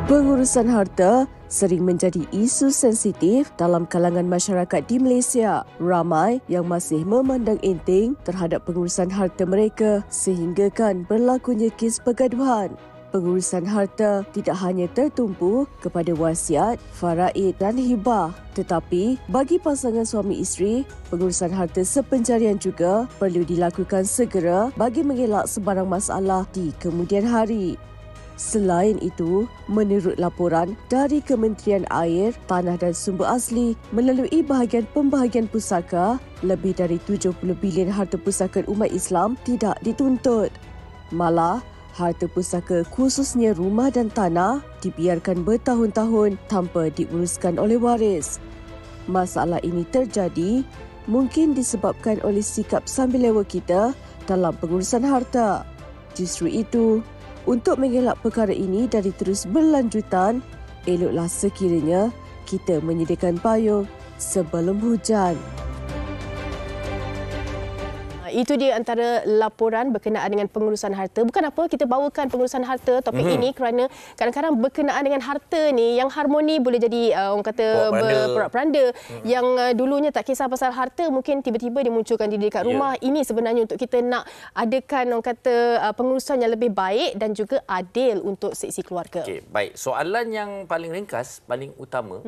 Pengurusan harta sering menjadi isu sensitif dalam kalangan masyarakat di Malaysia. Ramai yang masih memandang enteng terhadap pengurusan harta mereka sehinggakan berlakunya kes pergaduhan. Pengurusan harta tidak hanya tertumpu kepada wasiat, faraid dan hibah, tetapi bagi pasangan suami isteri, pengurusan harta sepencarian juga perlu dilakukan segera bagi mengelak sebarang masalah di kemudian hari. Selain itu, menurut laporan dari Kementerian Air, Tanah dan Sumber Asli, melalui bahagian pembahagian pusaka, lebih dari 70 bilion harta pusaka umat Islam tidak dituntut. Malah, harta pusaka khususnya rumah dan tanah dibiarkan bertahun-tahun tanpa diuruskan oleh waris. Masalah ini terjadi mungkin disebabkan oleh sikap sambil lewa kita dalam pengurusan harta. Justru itu, untuk mengelak perkara ini dari terus berlanjutan, eloklah sekiranya kita menyediakan payung sebelum hujan. Itu dia antara laporan berkenaan dengan pengurusan harta. Bukan apa kita bawakan pengurusan harta topik ini kerana kadang-kadang berkenaan dengan harta ni yang harmoni boleh jadi orang kata berporak-poranda. Yang dulunya tak kisah pasal harta mungkin tiba-tiba dimunculkan diri dekat rumah. Ini sebenarnya untuk kita nak adakan orang kata pengurusan yang lebih baik dan juga adil untuk seisi keluarga. Okey, baik. Soalan yang paling ringkas, paling utama,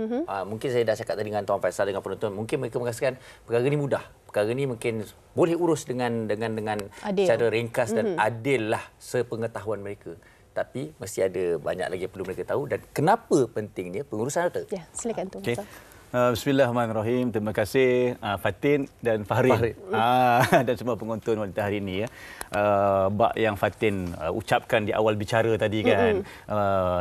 mungkin saya dah cakap tadi dengan Tuan Faisal dengan penonton, mungkin mereka merasakan perkara ni mudah. Perkara ni mungkin boleh urus dengan cara ringkas dan adil lah sepengetahuan mereka. Tapi mesti ada banyak lagi yang perlu mereka tahu dan kenapa pentingnya pengurusan harta. Ya, silakan Tuan. Okay. Bismillahirrahmanirrahim. Terima kasih Fatin dan Fahrin dan semua penonton wanita hari ini. Bak yang Fatin ucapkan di awal bicara tadi kan,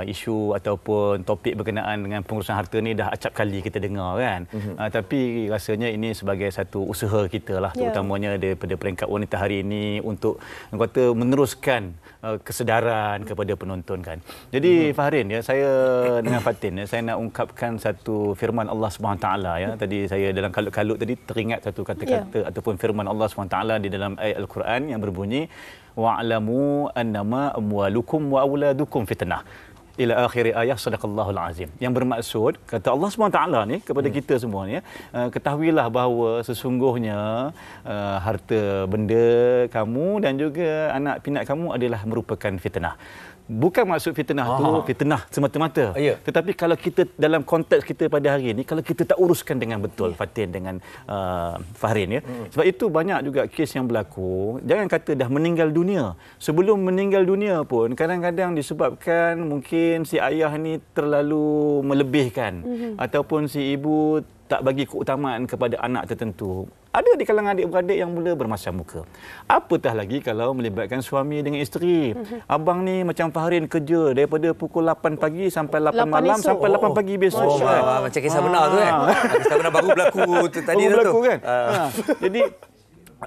isu ataupun topik berkenaan dengan pengurusan harta ni dah acap kali kita dengar kan. Tapi rasanya ini sebagai satu usaha kita lah, terutamanya daripada peringkat wanita hari ini untuk kata meneruskan kesedaran kepada penonton kan. Jadi Fahrin ya, saya dengan Fatin saya nak ungkapkan satu firman Allah SWT ya. Tadi saya dalam kalut-kalut tadi teringat satu kata-kata ataupun firman Allah SWT di dalam ayat Al-Quran yang berbunyi wa'lamu annama amwalukum wa auladukum fitnah. Ila akhir ayat sadaqallahul azim. Yang bermaksud kata Allah SWT ni kepada kita semua ni, ketahuilah bahawa sesungguhnya harta benda kamu dan juga anak pinak kamu adalah merupakan fitnah. Bukan maksud fitnah tu fitnah semata-mata. Tetapi kalau kita dalam konteks kita pada hari ini, kalau kita tak uruskan dengan betul, Fatin dengan Fahrin ya. Sebab itu banyak juga kes yang berlaku. Jangan kata dah meninggal dunia. Sebelum meninggal dunia pun kadang-kadang disebabkan mungkin si ayah ni terlalu melebihkan ataupun si ibu tak bagi keutamaan kepada anak tertentu. Ada di kalangan adik-beradik yang mula bermasam muka. Apatah lagi kalau melibatkan suami dengan isteri. Abang ni macam Fahrin kerja daripada pukul 8 pagi sampai 8 malam esok. Sampai 8 pagi besok. Macam kisah benar tu kan. Kisah benar baru berlaku tadi tu. Kan? Jadi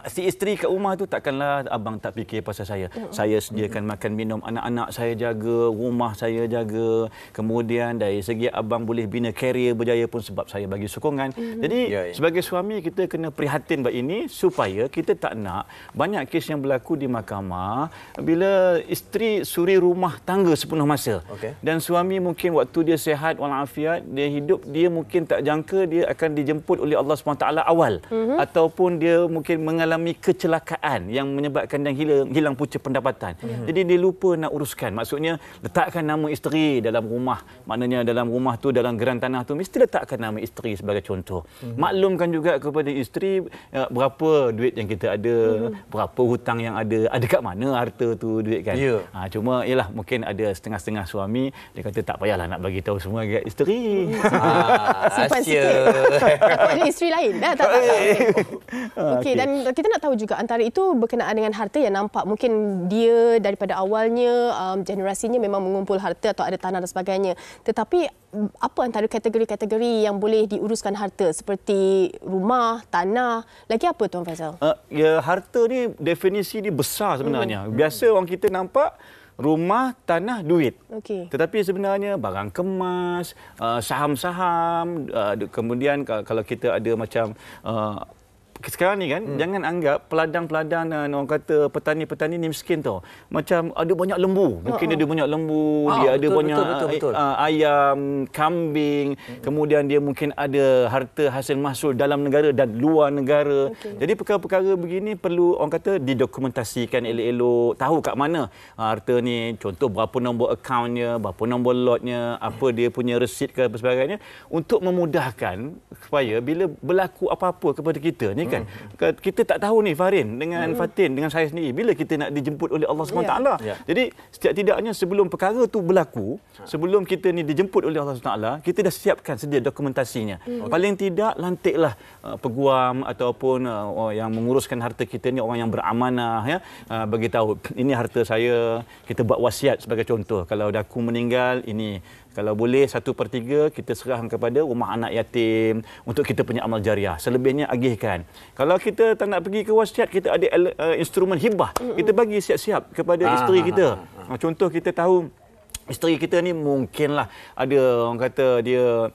si isteri kat rumah tu takkanlah abang tak fikir pasal saya. Saya sediakan makan minum, anak-anak saya jaga, rumah saya jaga. Kemudian dari segi abang boleh bina karier berjaya pun sebab saya bagi sokongan. Jadi sebagai suami kita kena prihatin bab ini supaya kita tak nak banyak kes yang berlaku di mahkamah bila isteri suri rumah tangga sepenuh masa. Dan suami mungkin waktu dia sihat walafiat, dia hidup, dia mungkin tak jangka dia akan dijemput oleh Allah SWT awal ataupun dia mungkin mengalami kecelakaan yang menyebabkan dia hilang punca pendapatan. Jadi dia lupa nak uruskan. Maksudnya letakkan nama isteri dalam rumah. Maknanya dalam rumah tu, dalam geran tanah tu mesti letakkan nama isteri sebagai contoh. Maklumkan juga kepada isteri berapa duit yang kita ada, berapa hutang yang ada kat mana harta tu duit kan. Cuma ialah mungkin ada setengah-setengah suami dia kata tak payahlah nak bagi tahu semua dekat isteri. Simpan sikit. Takut ada isteri lain. Tak. Okey, dan kita nak tahu juga antara itu berkenaan dengan harta yang nampak mungkin dia daripada awalnya generasinya memang mengumpul harta atau ada tanah dan sebagainya. Tetapi apa antara kategori-kategori yang boleh diuruskan harta seperti rumah, tanah, lagi apa Tuan Faisal? Ya, harta ni definisi dia besar sebenarnya. Biasa orang kita nampak rumah, tanah, duit. Tetapi sebenarnya barang kemas, saham-saham, kemudian kalau kita ada macam sekarang ni kan, jangan anggap peladang-peladang orang kata petani-petani ni miskin tau. Macam ada banyak lembu. Mungkin dia ada banyak lembu, dia ada banyak ayam, kambing, kemudian dia mungkin ada harta hasil mahsul dalam negara dan luar negara. Jadi perkara-perkara begini perlu orang kata didokumentasikan elok-elok, tahu kat mana harta ni, contoh berapa nombor akaunnya, berapa nombor lotnya, apa dia punya resit ke apa sebagainya, untuk memudahkan supaya bila berlaku apa-apa kepada kita ni kan, kita tak tahu ni Farin dengan Fatin dengan saya sendiri bila kita nak dijemput oleh Allah SWT. Jadi setidak-tidaknya sebelum perkara tu berlaku, sebelum kita ni dijemput oleh Allah SWT, kita dah siapkan sedia dokumentasinya. Paling tidak lantiklah peguam ataupun yang menguruskan harta kita ni orang yang beramanah, ya, bagi tahu ini harta saya, kita buat wasiat sebagai contoh. Kalau dah aku meninggal, ini kalau boleh 1/3 kita serahkan kepada rumah anak yatim untuk kita punya amal jariah. Selebihnya agihkan. Kalau kita tak nak pergi ke wasiat, kita ada instrumen hibah. Kita bagi siap-siap kepada isteri kita. Contoh kita tahu isteri kita ni mungkinlah ada orang kata dia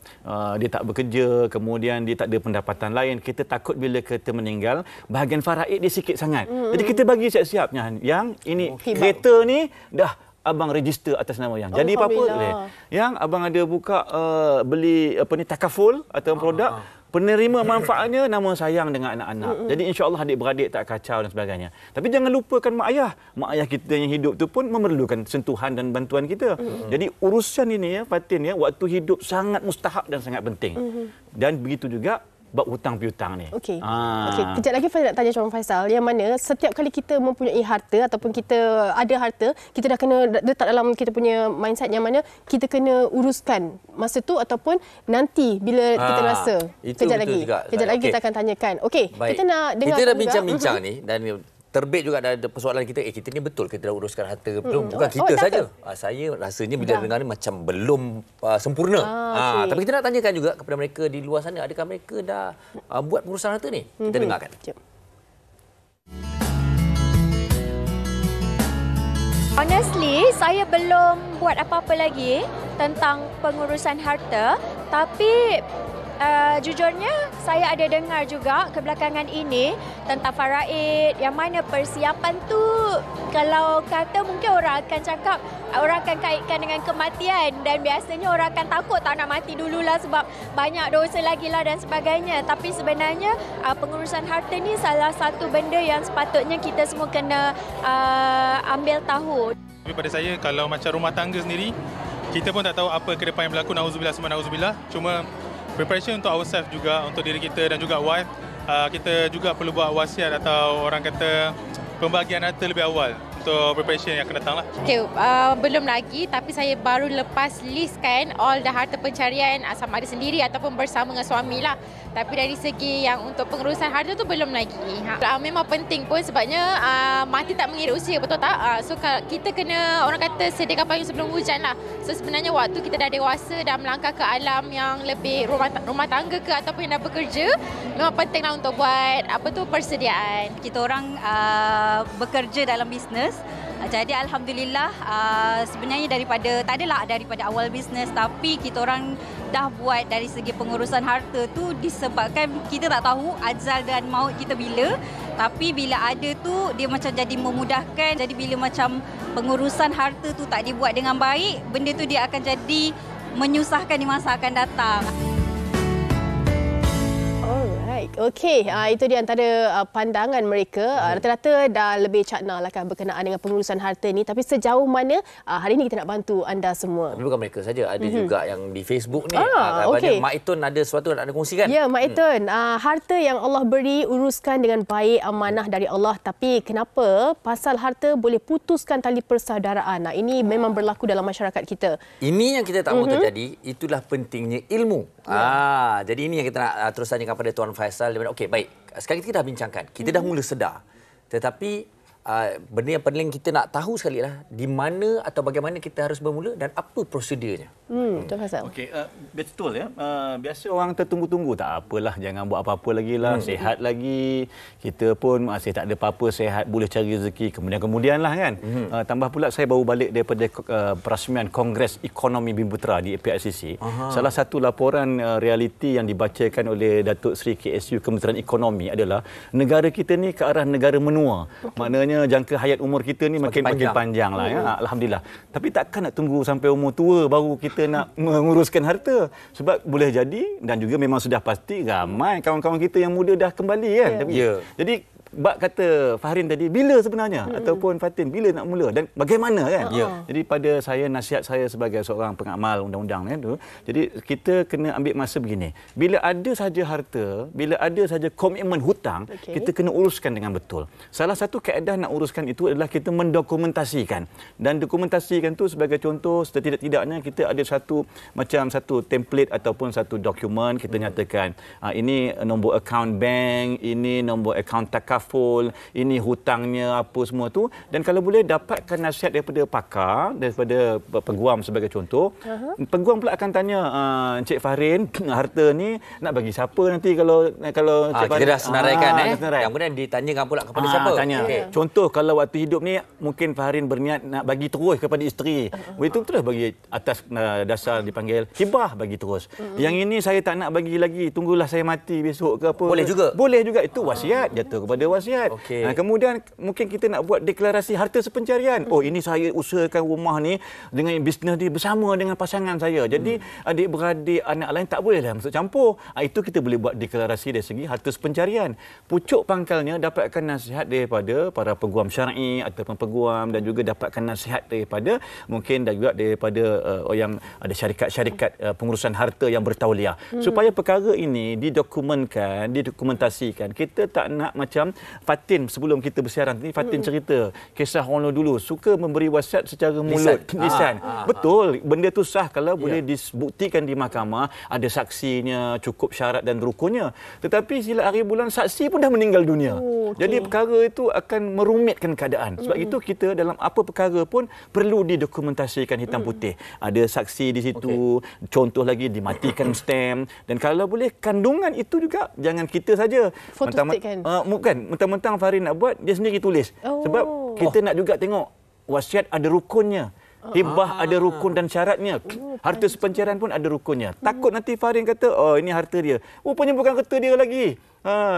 tak bekerja, kemudian dia tak ada pendapatan lain. Kita takut bila kita meninggal, bahagian faraid dia sikit sangat. Jadi kita bagi siap-siapnya. Yang ini kereta ni dah abang register atas nama yang. Jadi apa-apa boleh. Yang abang ada buka beli takaful atau produk, penerima manfaatnya nama sayang dengan anak-anak. Jadi insya-Allah adik-beradik tak kacau dan sebagainya. Tapi jangan lupakan mak ayah. Mak ayah kita yang hidup tu pun memerlukan sentuhan dan bantuan kita. Jadi urusan ini ya Fatin ya, waktu hidup sangat mustahak dan sangat penting. Dan begitu juga bab hutang piutang ni. Okey. Kejap lagi saya nak tanya Cik Faisal, yang mana setiap kali kita mempunyai harta ataupun kita ada harta, kita dah kena letak dalam kita punya mindset yang mana kita kena uruskan masa tu ataupun nanti bila kita rasa. Kejap lagi kita akan tanyakan. Okey, kita nak dengar. Kita dah bincang-bincang ni dan terbit juga ada persoalan kita, kita ni betul kita dah uruskan harta ke belum? Bukan kita saja. Saya rasanya bila dengar ni macam belum sempurna. Tapi kita nak tanyakan juga kepada mereka di luar sana, adakah mereka dah buat pengurusan harta ni? Kita dengarkan. Honestly, saya belum buat apa-apa lagi tentang pengurusan harta, tapi jujurnya saya ada dengar juga kebelakangan ini tentang faraid, yang mana persiapan tu kalau kata mungkin orang akan cakap, orang akan kaitkan dengan kematian, dan biasanya orang akan takut tak nak mati dululah sebab banyak dosa lagi lah dan sebagainya. Tapi sebenarnya pengurusan harta ni salah satu benda yang sepatutnya kita semua kena ambil tahu. Pada saya, kalau macam rumah tangga sendiri, kita pun tak tahu apa ke depan yang berlaku, na'udzubillah semua na'udzubillah. Cuma preparation untuk ourselves juga, untuk diri kita dan juga wife, kita juga perlu buat wasiat atau orang kata pembagian harta lebih awal untuk preparation yang akan datang lah. Okay, belum lagi, tapi saya baru lepas list kan all the harta pencarian, sama ada sendiri ataupun bersama dengan suami lah. Tapi dari segi yang untuk pengurusan harta tu belum lagi. Memang penting pun sebabnya mati tak mengira usia, betul tak? So kita kena orang kata sediakan payung sebelum hujan lah. So sebenarnya waktu kita dah dewasa, dah melangkah ke alam yang lebih rumah tangga ke ataupun yang dah bekerja, memang pentinglah untuk buat persediaan. Kita orang bekerja dalam bisnes. Jadi alhamdulillah sebenarnya daripada awal bisnes, tapi kita orang dah buat dari segi pengurusan harta tu disebabkan kita tak tahu ajal dan maut kita bila. Tapi bila ada tu dia macam jadi memudahkan. Jadi bila macam pengurusan harta tu tak dibuat dengan baik, benda tu dia akan jadi menyusahkan di masa akan datang. Okey, itu di antara pandangan mereka. Rata-rata dah lebih cakna lah kan berkenaan dengan pengurusan harta ni. Tapi sejauh mana hari ini kita nak bantu anda semua. Tapi bukan mereka saja, ada juga yang di Facebook ni. Okay. Mak Itun ada sesuatu nak kongsikan. Ya, Mak Itun, harta yang Allah beri uruskan dengan baik, amanah dari Allah. Tapi kenapa pasal harta boleh putuskan tali persaudaraan? Ini memang berlaku dalam masyarakat kita. Ini yang kita tak mahu terjadi, itulah pentingnya ilmu. Jadi ini yang kita nak terus tanyakan pada Tuan Faisal. Okey, baik. Sekarang kita dah bincangkan. Kita dah mula sedar. Tetapi benda yang paling kita nak tahu sekali lah, di mana atau bagaimana kita harus bermula dan apa prosedurnya. Betul Faisal. Okey, betul ya. Biasa orang tertunggu-tunggu, tak apalah, jangan buat apa-apa lagi lah, sihat lagi. Kita pun masih tak ada apa-apa, sihat, boleh cari rezeki kemudian lah kan. Tambah pula saya baru balik daripada perasmian Kongres Ekonomi Bumiputera di PICC. Salah satu laporan realiti yang dibacakan oleh Datuk Seri KSU Kementerian Ekonomi adalah negara kita ni ke arah negara menua. Maknanya jangka hayat umur kita ni makin panjang lah ya. Alhamdulillah. Tapi takkan nak tunggu sampai umur tua baru kita nak menguruskan harta. Sebab boleh jadi dan juga memang sudah pasti ramai kawan-kawan kita yang muda dah kembali kan. Jadi bak kata Fahrin tadi, bila sebenarnya ataupun Fatin, bila nak mula dan bagaimana kan? Jadi pada saya, nasihat saya sebagai seorang pengamal undang-undang tu, jadi kita kena ambil masa begini. Bila ada saja harta, bila ada saja komitmen hutang, kita kena uruskan dengan betul. Salah satu kaedah nak uruskan itu adalah kita mendokumentasikan. Dan dokumentasikan tu sebagai contoh, setidak-tidaknya kita ada satu template ataupun satu dokumen, kita nyatakan ini nombor akaun bank, ini nombor akaun takaful, ini hutangnya apa semua tu, dan kalau boleh dapatkan nasihat daripada pakar, daripada peguam sebagai contoh. Peguam pula akan tanya, Encik Fahrin, harta ni nak bagi siapa nanti kalau Encik Fahrin, kita dah senaraikan kemudian ditanyakan pula kepada siapa. Tanya. Contoh kalau waktu hidup ni mungkin Fahrin berniat nak bagi terus kepada isteri. Itu terus bagi atas dasar dipanggil hibah, bagi terus. Yang ini saya tak nak bagi lagi, tunggulah saya mati besok ke apa. Boleh juga itu wasiat, jatuh kepada wasiat. Kemudian mungkin kita nak buat deklarasi harta sepencarian. Oh, ini saya usahakan rumah ni dengan bisnes ni bersama dengan pasangan saya. Jadi adik-beradik, anak lain tak bolehlah masuk campur. Itu kita boleh buat deklarasi dari segi harta sepencarian. Pucuk pangkalnya dapatkan nasihat daripada para peguam syar'i ataupun peguam, dan juga dapatkan nasihat daripada mungkin dan juga daripada yang ada syarikat-syarikat pengurusan harta yang bertauliah. Supaya perkara ini didokumentkan, didokumentasikan. Kita tak nak macam Fatin sebelum kita bersiaran ni, Fatin cerita kisah orang dulu suka memberi wasiat secara mulut, lisan. Betul, benda tu sah kalau boleh dibuktikan di mahkamah, ada saksinya, cukup syarat dan rukunnya. Tetapi sila hari bulan saksi pun dah meninggal dunia. Jadi perkara itu akan merumitkan keadaan. Sebab itu kita dalam apa perkara pun perlu didokumentasikan hitam putih. Ada saksi di situ, contoh lagi dimatikan stamp, dan kalau boleh kandungan itu juga jangan kita saja. Mentang-mentang Fahrin nak buat, dia sendiri tulis. Sebab kita nak juga tengok wasiat ada rukunnya. Hibah ada rukun dan syaratnya. Harta sepencarian pun ada rukunnya. Takut nanti Fahrin kata, oh ini harta dia. Rupanya bukan harta dia lagi.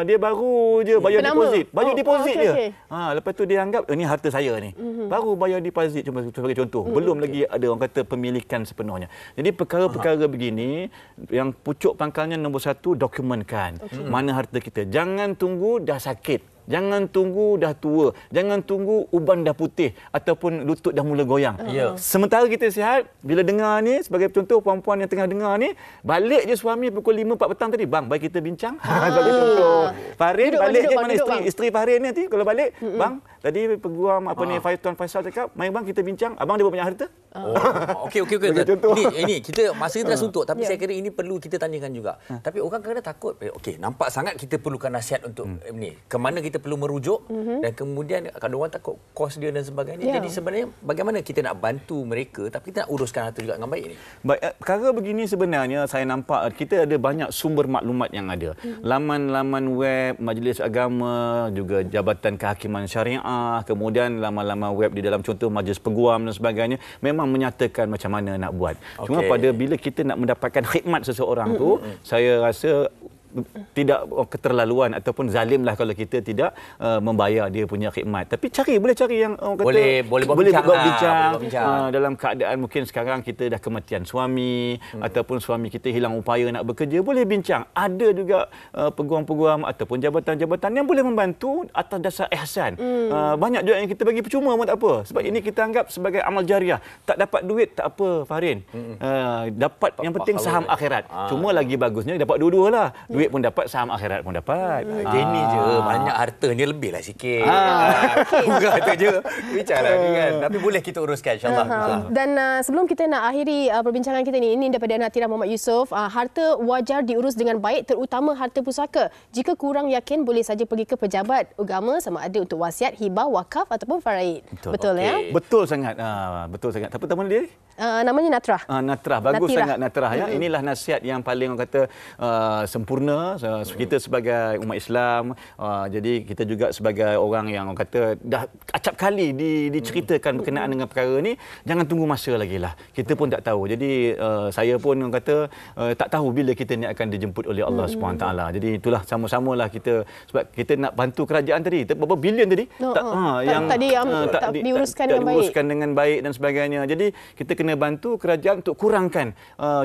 Dia baru je bayar deposit. Bayar deposit je. Lepas tu dia anggap ini harta saya ni. Baru bayar deposit, cuma sebagai contoh. Belum lagi ada orang kata pemilikan sepenuhnya. Jadi perkara-perkara begini yang pucuk pangkalnya nombor satu, dokumenkan. Mana harta kita. Jangan tunggu dah sakit. Jangan tunggu dah tua. Jangan tunggu uban dah putih ataupun lutut dah mula goyang. Sementara kita sihat, bila dengar ni, sebagai contoh puan-puan yang tengah dengar ni, balik je suami pukul 5, 4 petang tadi. Bang, bagi kita bincang. Sebagai contoh. Fahrin balik je mana isteri Fahrin ni nanti kalau balik. Bang, tadi peguam Tuan Faisal cakap, mari bang kita bincang. Abang dia banyak harta? Okey. Ini kita masa kita dah suntuk, tapi saya kira ini perlu kita tanyakan juga. Tapi orang kadang takut, okey, nampak sangat kita perlukan nasihat untuk ni. Ke mana kita perlu merujuk, dan kemudian kalau orang takut kos dia dan sebagainya. Jadi sebenarnya bagaimana kita nak bantu mereka tapi kita nak uruskan harta juga dengan baik ni? Baik, perkara begini sebenarnya saya nampak kita ada banyak sumber maklumat yang ada. Laman-laman web Majlis Agama, juga Jabatan Kehakiman Syariah, kemudian laman-laman web di dalam contoh Majlis Peguam dan sebagainya memang menyatakan macam mana nak buat. Cuma pada bila kita nak mendapatkan khidmat seseorang tu, saya rasa tidak keterlaluan ataupun zalimlah kalau kita tidak membayar dia punya khidmat. Tapi boleh cari yang kata boleh bincang dalam keadaan mungkin sekarang kita dah kematian suami ataupun suami kita hilang upaya nak bekerja, boleh bincang. Ada juga peguam-peguam ataupun jabatan-jabatan yang boleh membantu atas dasar ihsan. Banyak juga yang kita bagi percuma pun tak apa. Sebab ini kita anggap sebagai amal jariah. Tak dapat duit tak apa Fahrin. Dapat yang penting saham akhirat. Cuma lagi bagusnya dapat dua-dua lah. duit pun dapat, saham akhirat pun dapat. Gini je, banyak harta ni lebih lah sikit. Bukan harta je. Bicara ni kan. Tapi boleh kita uruskan insyaAllah. Dan sebelum kita nak akhiri perbincangan kita ini daripada Anak Tira Muhammad Yusof, harta wajar diurus dengan baik, terutama harta pusaka. Jika kurang yakin, boleh saja pergi ke pejabat agama sama ada untuk wasiat, hibah, wakaf ataupun faraid. Betul ya? Betul sangat. Betul sangat. Apa nama dia? Namanya Natrah. Natrah. Bagus Natirah. sangat Natrah ya. Inilah nasihat yang paling orang kata sempurna. Kita sebagai umat Islam, jadi kita juga sebagai orang yang orang kata dah acap kali diceritakan berkenaan dengan perkara ni, jangan tunggu masa lagi lah. Kita pun tak tahu. Jadi saya pun orang kata tak tahu bila kita ni akan dijemput oleh Allah SWT. Jadi itulah sama-samalah kita, sebab kita nak bantu kerajaan tadi. Berapa bilion tadi? Tak diuruskan dengan baik dan sebagainya. Jadi kita kena bantu kerajaan untuk kurangkan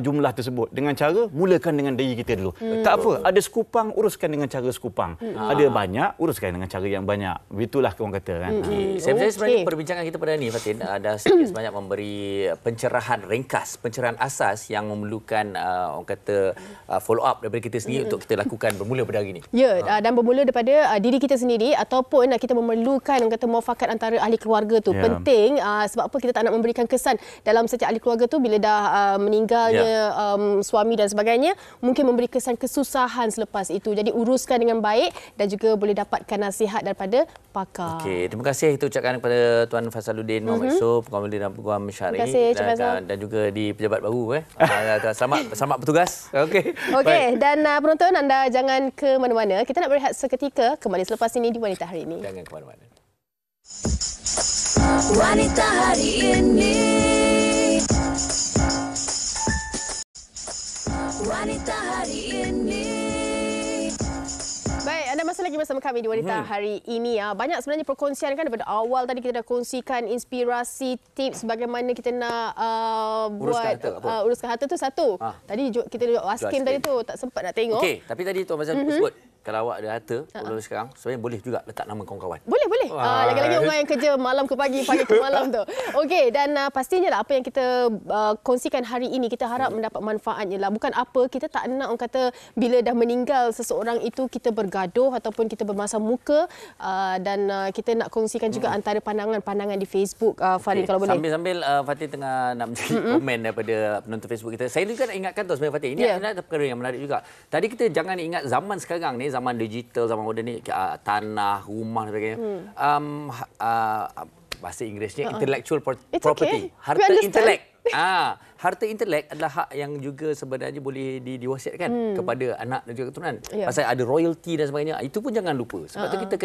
jumlah tersebut dengan cara mulakan dengan diri kita dulu. Tak apa, ada sekupang, uruskan dengan cara sekupang. Ada banyak, uruskan dengan cara yang banyak. Begitulah orang kata kan. Saya sebenarnya perbincangan kita pada ni Fatin ada sedikit sebanyak memberi pencerahan ringkas, pencerahan asas yang memerlukan orang kata follow up daripada kita sendiri untuk kita lakukan bermula pada hari ini. Ya, dan bermula daripada diri kita sendiri ataupun kita memerlukan orang kata muafakat antara ahli keluarga tu. Penting sebab apa kita tak nak memberikan kesan dalam setiap ahli keluarga tu bila dah meninggalnya suami dan sebagainya, mungkin memberi kesan kesusahan selepas itu. Jadi uruskan dengan baik dan juga boleh dapatkan nasihat daripada pakar. Okey, terima kasih kita ucapkan kepada Tuan Fasaluddin Muhammad Yusof, Pengurusi dan Peguam Syar'i dan juga di pejabat baru selamat bertugas. Okey. Dan penonton, anda jangan ke mana-mana. Kita nak berehat seketika, kembali selepas ini di Wanita Hari Ini. Jangan ke mana-mana. Wanita Hari Ini. Wanita Hari Ini. Baik, anda masih lagi bersama kami di Wanita Hari Ini. Banyak sebenarnya perkongsian kan daripada awal tadi kita dah kongsikan inspirasi, tips bagaimana kita nak uruskan harta tu satu. Tadi kita asking tadi tu tak sempat nak tengok. Okey, tapi tadi Tuan Fazal sebut kalau awak ada harta sekarang sebenarnya boleh juga letak nama kawan-kawan. Boleh. Lagi-lagi orang yang kerja malam ke pagi, pagi ke malam tu. Okey, dan pastinya lah apa yang kita kongsikan hari ini kita harap mendapat manfaatnya lah. Bukan apa, kita tak nak orang kata bila dah meninggal seseorang itu kita bergaduh ataupun kita bermasam muka, dan kita nak kongsikan juga antara pandangan-pandangan di Facebook, Farid kalau boleh. Sambil-sambil Fatih tengah nak mencari komen daripada penonton Facebook kita. Saya juga nak ingatkan tu sebenarnya Fatih. Ini ada perkara yang menarik juga. Tadi kita jangan ingat zaman sekarang ni, zaman digital, zaman moden ni, tanah, rumah dan sebagainya. Bahasa Inggerisnya intellectual property. Harta intelek. Harta intelek adalah hak yang juga sebenarnya boleh diwasiatkan kepada anak dan juga keturunan. Pasal ada royalty dan sebagainya. Itu pun jangan lupa. Sebab tu kita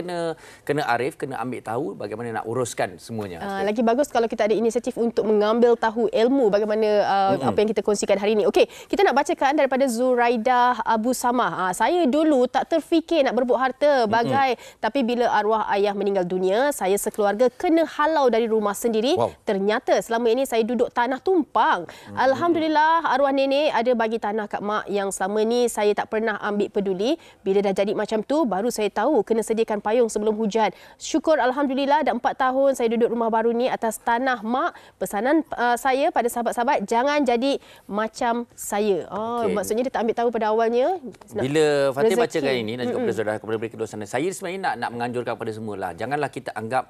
kena arif, kena ambil tahu bagaimana nak uruskan semuanya. Lagi bagus kalau kita ada inisiatif untuk mengambil tahu ilmu bagaimana apa yang kita kongsikan hari ini. Okey, kita nak bacakan daripada Zuraidah Abu Samah. Saya dulu tak terfikir nak berebut harta bagai, tapi bila arwah ayah meninggal dunia, saya sekeluarga kena halau dari rumah sendiri. Ternyata selama ini saya duduk tanah tumpang. Alhamdulillah arwah nenek ada bagi tanah kat mak yang selama ni saya tak pernah ambil peduli. Bila dah jadi macam tu baru saya tahu kena sediakan payung sebelum hujan. Syukur Alhamdulillah dah 4 tahun saya duduk rumah baru ni atas tanah mak. Pesanan saya pada sahabat-sahabat, jangan jadi macam saya. Maksudnya dia tak ambil tahu pada awalnya. Bila Fatih bacakan ini dan juga kepada kedua sana, saya sebenarnya nak menganjurkan kepada semua lah. Janganlah kita anggap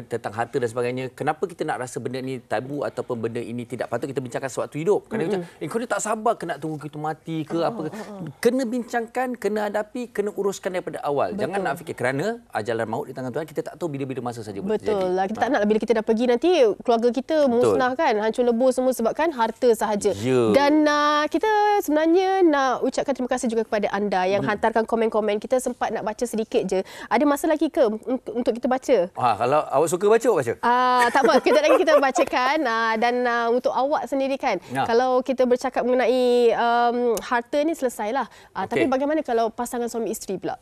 tentang harta dan sebagainya. Kenapa kita nak rasa benda ni tabu ataupun benda ini tidak patut kita bincangkan sewaktu hidup. Kerana kau ni tak sabar kena tunggu kita mati ke apa. Kena bincangkan, kena hadapi, kena uruskan daripada awal. Jangan nak fikir kerana ajalan maut di tangan Tuhan, kita tak tahu bila-bila masa saja boleh terjadi. Betul lah. Kita tak nak bila kita dah pergi nanti keluarga kita musnah kan, hancur lebur semua sebabkan harta sahaja. Dan kita sebenarnya nak ucapkan terima kasih juga kepada anda yang hantarkan komen-komen. Kita sempat nak baca sedikit je. Ada masa lagi ke untuk kita baca? Kalau awak suka baca, awak baca. Tak apa, kejap lagi kita bacakan. Dan untuk awak sendiri kan, kalau kita bercakap mengenai harta ni selesailah. Tapi bagaimana kalau pasangan suami isteri pula?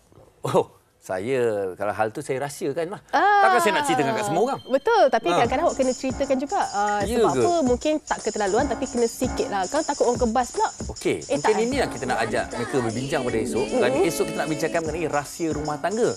Saya, kalau hal tu saya rahsiakan lah. Takkan saya nak ceritakan kat semua orang. Betul, tapi kadang-kadang awak kena ceritakan juga. Sebab apa, mungkin tak keterlaluan tapi kena sikit lah. Kalau takut orang kebas pula. Okey, mungkin ini yang kita nak ajak mereka berbincang pada esok. Kerana esok kita nak bincangkan mengenai rahsia rumah tangga.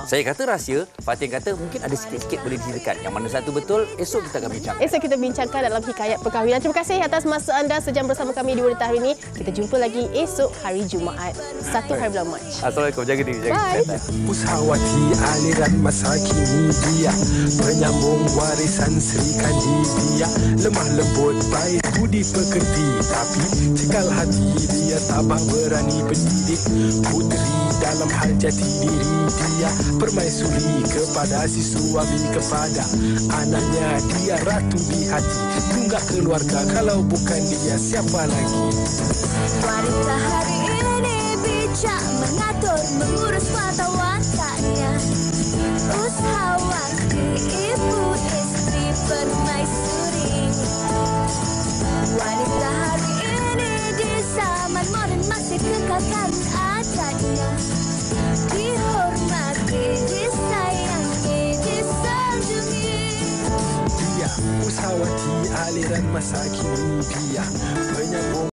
Saya kata rahsia, Fatin kata mungkin ada sikit-sikit boleh diceritakan. Yang mana satu betul, esok kita akan bincangkan. Esok kita bincangkan dalam Hikayat Perkahwinan. Terima kasih atas masa anda sejam bersama kami di Wanita Hari ini. Kita jumpa lagi esok hari Jumaat, 1 hari bulan Mac. Assalamualaikum, jaga diri, jaga kesihatan. Ushawati aliran masa kini dia penyambung warisan Sri Kandidia, lemah lembut baik budi pekerti, tapi cekal hati dia tabah berani pendidik putri dalam hal jati diri dia, permaisuri kepada si suami, kepada anaknya dia ratu di hati, tunggak keluarga, kalau bukan dia siapa lagi. Wanita hari ini bijak mengatur mengurus mata wataknya, usahawati ibu istri permaisuri. Wanita hari ini di zaman modern masih kekalkan adatnya, dihormati, disayangi, disanjungi. Dia usahawati aliran masa kini dia penyambung